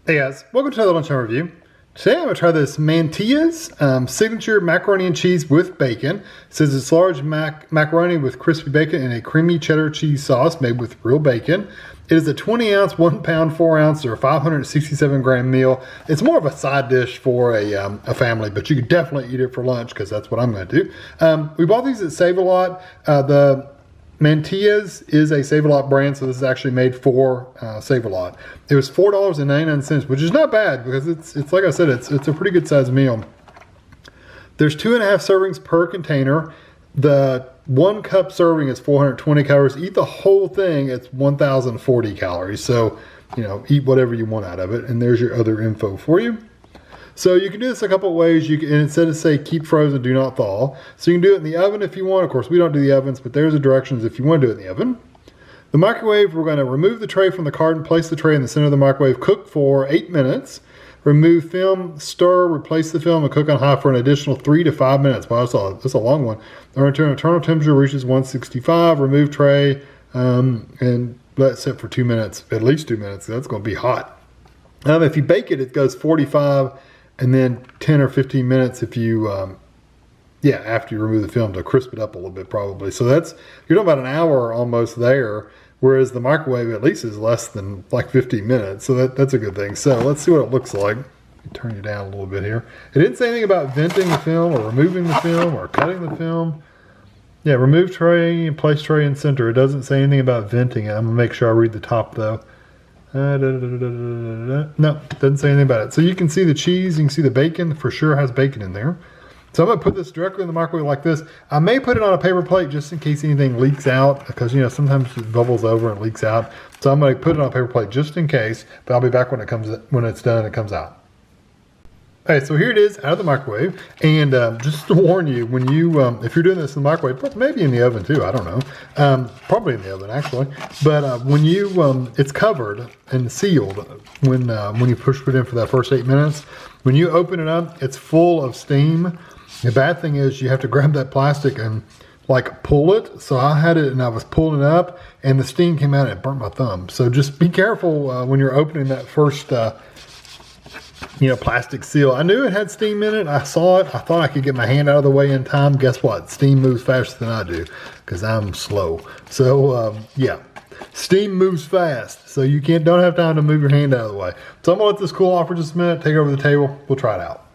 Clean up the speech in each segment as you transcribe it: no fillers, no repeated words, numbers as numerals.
Hey guys, welcome to the Lunchtime Review. Today I'm going to try this Mantia's signature macaroni and cheese with bacon. It says it's large macaroni with crispy bacon and a creamy cheddar cheese sauce made with real bacon. It is a 20 ounce, 1 pound, 4 ounce, or 567 gram meal. It's more of a side dish for a family, but you could definitely eat it for lunch because that's what I'm going to do. We bought these at Save-A-Lot. The Mantia's is a Save-A-Lot brand, so this is actually made for Save-A-Lot. It was $4.99, which is not bad because it's like I said, it's a pretty good sized meal. There's 2.5 servings per container. The 1 cup serving is 420 calories. Eat the whole thing, it's 1,040 calories. So, you know, eat whatever you want out of it. And there's your other info for you. So you can do this a couple of ways. You can, instead of say keep frozen, do not thaw. So you can do it in the oven if you want. Of course, we don't do the ovens, but there's the directions if you want to do it in the oven. The microwave, we're going to remove the tray from the carton, place the tray in the center of the microwave, cook for 8 minutes. Remove film, stir, replace the film, and cook on high for an additional 3 to 5 minutes. Wow, that's a long one. Until internal temperature reaches 165. Remove tray and let it sit for 2 minutes, at least 2 minutes. That's going to be hot. If you bake it, it goes 45 and then 10 or 15 minutes if you, after you remove the film to crisp it up a little bit probably. So you're talking about an hour almost there, whereas the microwave at least is less than like 15 minutes. So that's a good thing. So let's see what it looks like. Turn you down a little bit here. It didn't say anything about venting the film or removing the film or cutting the film. Yeah, remove tray and place tray in center. It doesn't say anything about venting it. I'm gonna make sure I read the top though. No, doesn't say anything about it. So you can see the cheese, you can see the bacon, for sure has bacon in there. So I'm gonna put this directly in the microwave like this. I may put it on a paper plate just in case anything leaks out, because you know sometimes it bubbles over and leaks out. So I'm gonna put it on a paper plate just in case, but I'll be back when it's done and it comes out. Okay, so here it is out of the microwave, and just to warn you, when you, if you're doing this in the microwave, maybe in the oven too, I don't know, probably in the oven actually, but when you, it's covered and sealed when you push it in for that first 8 minutes. When you open it up, it's full of steam. The bad thing is you have to grab that plastic and like pull it. So I had it and I was pulling it up and the steam came out and it burnt my thumb. So just be careful when you're opening that first plastic seal. I knew it had steam in it. I saw it. I thought I could get my hand out of the way in time. Guess what? Steam moves faster than I do because I'm slow. So steam moves fast. So you don't have time to move your hand out of the way. So I'm gonna let this cool off for just a minute. Take it over to the table. We'll try it out.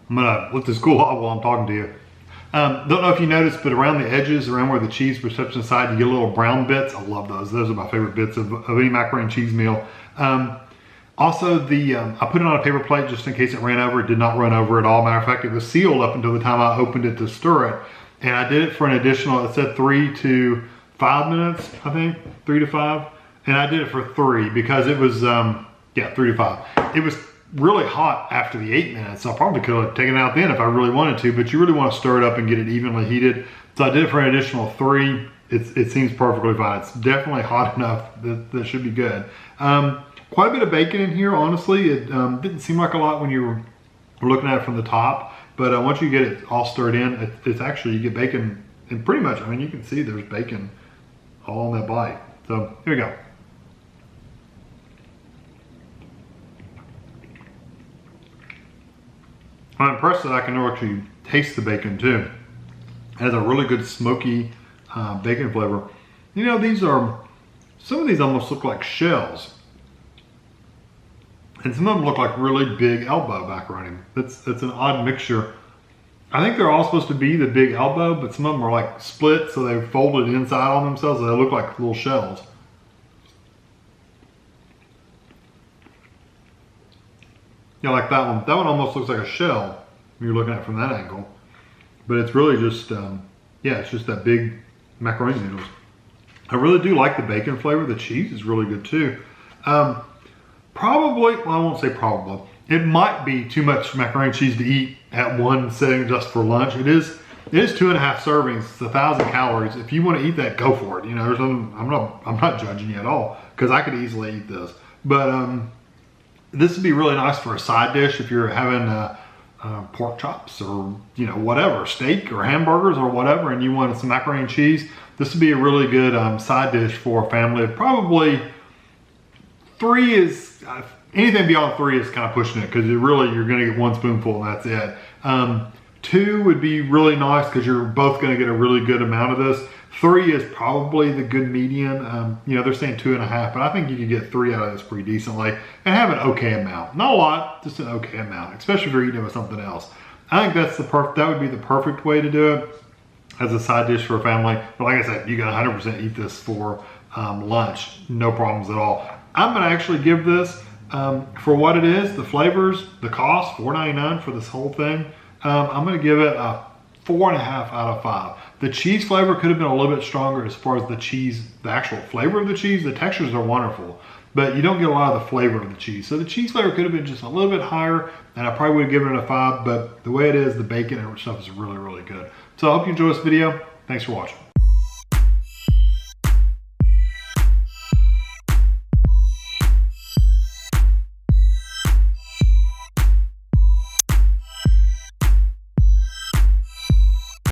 I'm gonna let this cool off while I'm talking to you. Don't know if you noticed, but around the edges, around where the cheese was touching the side, you get little brown bits. I love those. Those are my favorite bits of any macaroni and cheese meal. Also, I put it on a paper plate just in case it ran over. It did not run over at all. Matter of fact, it was sealed up until the time I opened it to stir it. And I did it for an additional, it said 3 to 5 minutes, I think, 3 to 5. And I did it for 3 because it was, 3 to 5. It was really hot after the 8 minutes. So I probably could have taken it out then if I really wanted to, but you really want to stir it up and get it evenly heated. So I did it for an additional 3. It seems perfectly fine. It's definitely hot enough that should be good. Quite a bit of bacon in here, honestly. It didn't seem like a lot when you were looking at it from the top, but once you get it all stirred in, it's actually, you get bacon, and pretty much, I mean, you can see there's bacon all in that bite. So here we go. I'm impressed that I can actually taste the bacon too. It has a really good smoky bacon flavor. You know, some of these almost look like shells. And some of them look like really big elbow macaroni. That's an odd mixture. I think they're all supposed to be the big elbow, but some of them are like split, so they're folded inside on themselves, so they look like little shells. Yeah, like that one. That one almost looks like a shell when you're looking at it from that angle. But it's really just, it's just that big macaroni noodles. I really do like the bacon flavor. The cheese is really good too. Probably, well, I won't say probably. It might be too much macaroni and cheese to eat at one sitting just for lunch. It is 2.5 servings. It's 1,000 calories. If you want to eat that, go for it. You know, I'm not judging you at all because I could easily eat this. But this would be really nice for a side dish if you're having pork chops or whatever, steak or hamburgers or whatever, and you want some macaroni and cheese. This would be a really good side dish for a family of probably 3 is Anything beyond 3 is kind of pushing it because really you're going to get 1 spoonful and that's it. 2 would be really nice because you're both going to get a really good amount of this. 3 is probably the good median. You know, they're saying 2.5, but I think you could get 3 out of this pretty decently and have an okay amount. Not a lot, just an okay amount, especially if you're eating it with something else. I think that's that would be the perfect way to do it as a side dish for a family. But like I said, you can 100% eat this for lunch, no problems at all. I'm gonna actually give this, for what it is, the flavors, the cost, $4.99 for this whole thing, I'm gonna give it a 4.5 out of 5. The cheese flavor could have been a little bit stronger as far as the cheese, the actual flavor of the cheese. The textures are wonderful, but you don't get a lot of the flavor of the cheese. So the cheese flavor could have been just a little bit higher, and I probably would have given it a 5, but the way it is, the bacon and stuff is really, really good. So I hope you enjoy this video. Thanks for watching.